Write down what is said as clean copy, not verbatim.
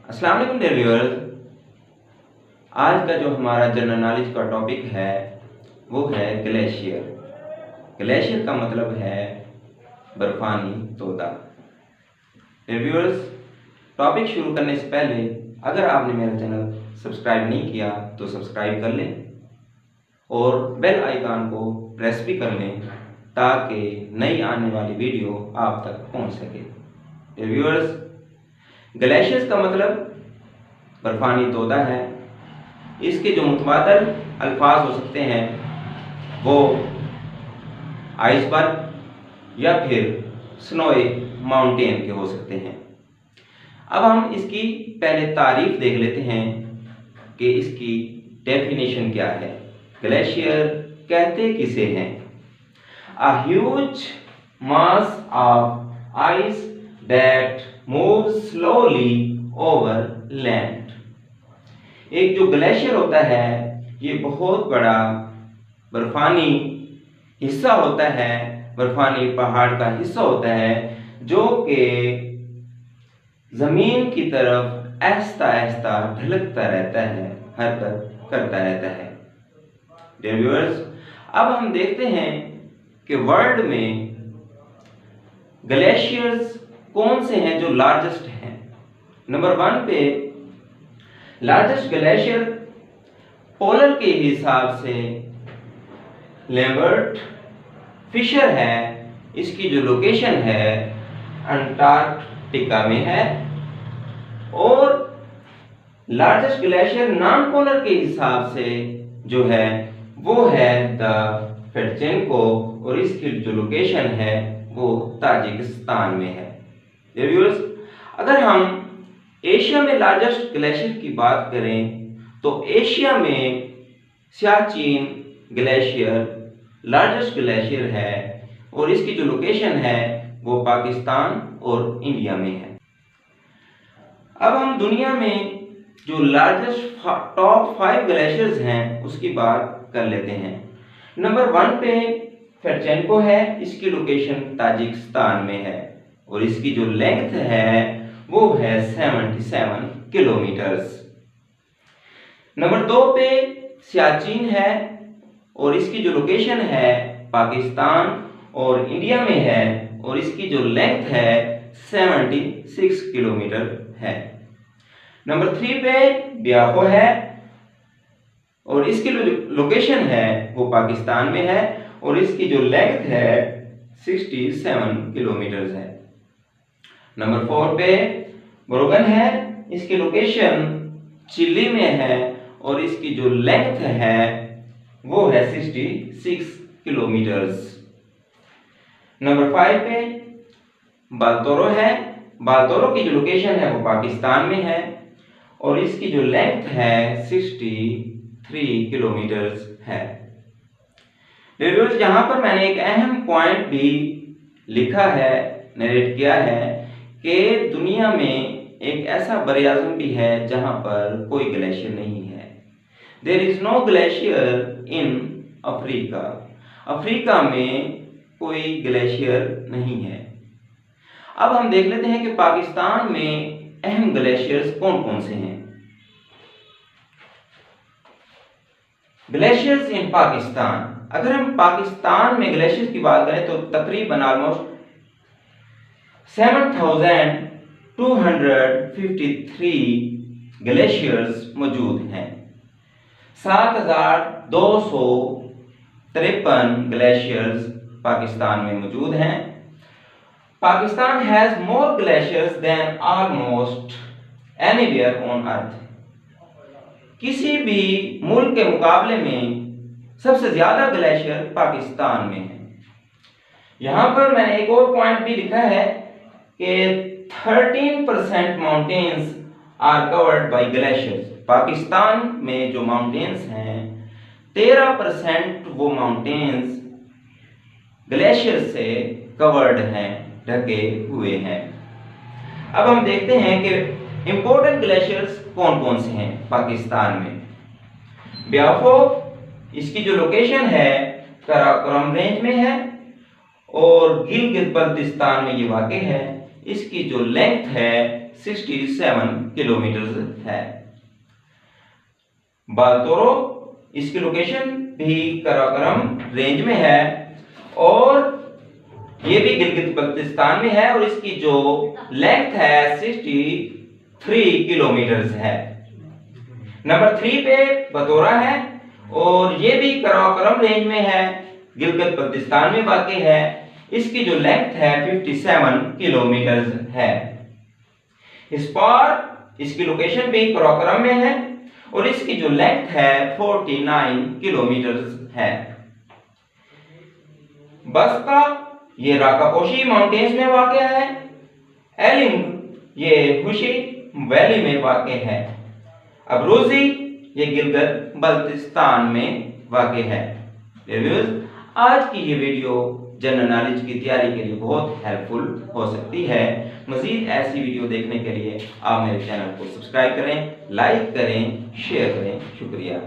अस्सलाम वालेकुम dear viewers. आज का जो हमारा जनरल नॉलेज का टॉपिक है वो है ग्लेशियर। ग्लेशियर का मतलब है बर्फानी तोदा। डियर व्यूअर्स, टॉपिक शुरू करने से पहले अगर आपने मेरा चैनल सब्सक्राइब नहीं किया तो सब्सक्राइब कर लें और बेल आइकन को प्रेस भी कर लें ताकि नई आने वाली वीडियो आप तक पहुंच सके। डियर व्यूअर्स, ग्लेशियर्स का मतलब बर्फानी तोदा है। इसके जो मुतबादल अल्फाज हो सकते हैं वो आइसबर्ग या फिर स्नोई माउंटेन के हो सकते हैं। अब हम इसकी पहले तारीफ देख लेते हैं कि इसकी डेफिनेशन क्या है। ग्लेशियर कहते किसे हैं? A huge mass of ice that moves slowly over land। एक जो ग्लेशियर होता है ये बहुत बड़ा बर्फानी हिस्सा होता है, बर्फानी पहाड़ का हिस्सा होता है जो कि जमीन की तरफ आहिस्ता आहिस्ता ढलकता रहता है, हरकत करता रहता है। डियर व्यूअर्स, अब हम देखते हैं कि वर्ल्ड में ग्लेशियर्स कौन से हैं जो लार्जेस्ट हैं। नंबर 1 पे लार्जेस्ट ग्लेशियर पोलर के हिसाब से लेम्बर्ट फिशर है। इसकी जो लोकेशन है अंटार्कटिका में है। और लार्जेस्ट ग्लेशियर नॉन पोलर के हिसाब से जो है वो है द फेडचेंको और इसकी जो लोकेशन है वो ताजिकिस्तान में है। व्यूअर्स, अगर हम एशिया में लार्जेस्ट ग्लेशियर की बात करें तो एशिया में सियाचिन ग्लेशियर लार्जेस्ट ग्लेशियर है और इसकी जो लोकेशन है वो पाकिस्तान और इंडिया में है। अब हम दुनिया में जो लार्जेस्ट टॉप 5 ग्लेशियर्स हैं उसकी बात कर लेते हैं। नंबर 1 पे फेडचेंको है। इसकी लोकेशन ताजिकिस्तान में है और इसकी जो लेंथ है वो है 77 किलोमीटर्स। नंबर 2 पे सियाचिन है और इसकी जो लोकेशन है पाकिस्तान और इंडिया में है और इसकी जो लेंथ है 76 किलोमीटर है। नंबर 3 पे ब्याफो है और इसकी लोकेशन है वो पाकिस्तान में है और इसकी जो लेंथ है 67 किलोमीटर है। नंबर 4 पे बोरोगन है। इसकी लोकेशन चिली में है और इसकी जो लेंथ है वो है 66 किलोमीटर्स। नंबर 5 पे बाल्तोरो है। बाल्तोरो की जो लोकेशन है वो पाकिस्तान में है और इसकी जो लेंथ है 63 किलोमीटर्स है। व्यूअर्स, यहाँ पर मैंने एक अहम पॉइंट भी लिखा है, नरेट किया है कि दुनिया में एक ऐसा बरआज़म भी है जहाँ पर कोई ग्लेशियर नहीं है। There is no glacier in Africa. Africa में कोई ग्लेशियर नहीं है। अब हम देख लेते हैं कि पाकिस्तान में अहम ग्लेशियर्स कौन कौन से हैं। ग्लेशियर्स इन पाकिस्तान। अगर हम पाकिस्तान में ग्लेशियर्स की बात करें तो तकरीबन ऑलमोस्ट 7253 ग्लेशियर्स मौजूद हैं। 7253 ग्लेशियर्स पाकिस्तान में मौजूद हैं। Pakistan has more glaciers than almost anywhere on earth. किसी भी मुल्क के मुकाबले में सबसे ज्यादा ग्लेशियर पाकिस्तान में है। यहां पर मैंने एक और पॉइंट भी लिखा है कि 13% mountains are covered by glaciers. Pakistan में जो माउंटेन्स हैं 13% वो माउंटेन्स ग्लेशियर से कवर्ड हैं, ढके हुए हैं। अब हम देखते हैं कि इंपॉर्टेंट ग्लेशियर्स कौन कौन से हैं पाकिस्तान में। ब्याफो, इसकी जो लोकेशन है कराकोरम रेंज में है और गिलगित बल्तिस्तान में ये वाक़ है। इसकी जो लेंथ है 67 किलोमीटर है। बालतोरो इसकी लोकेशन भी कराकोरम रेंज में है और ये भी गिलगित बल्तिस्तान में है और इसकी जो लेंथ है 63 किलोमीटर है। नंबर 3 पे बतौरा है और ये भी कराकोरम रेंज में है, गिलगित बल्तिस्तान में वाक़ है। इसकी जो लेंथ है 57 किलोमीटर है। इस पर इसकी लोकेशन भी कराकोरम में है और इसकी जो लेंथ है 49 किलोमीटर है। बस्का ये राकापोशी माउंटेन्स में वाक़ है। एलिंग ये हुशी वैली में वाक़ है। अबरूजी ये गिलगित बल्तिस्तान में वाक़ है। व्यूअर्स, आज की ये वीडियो जनरल नॉलेज की तैयारी के लिए बहुत हेल्पफुल हो सकती है। मज़ीद ऐसी वीडियो देखने के लिए आप मेरे चैनल को सब्सक्राइब करें, लाइक करें, शेयर करें। शुक्रिया।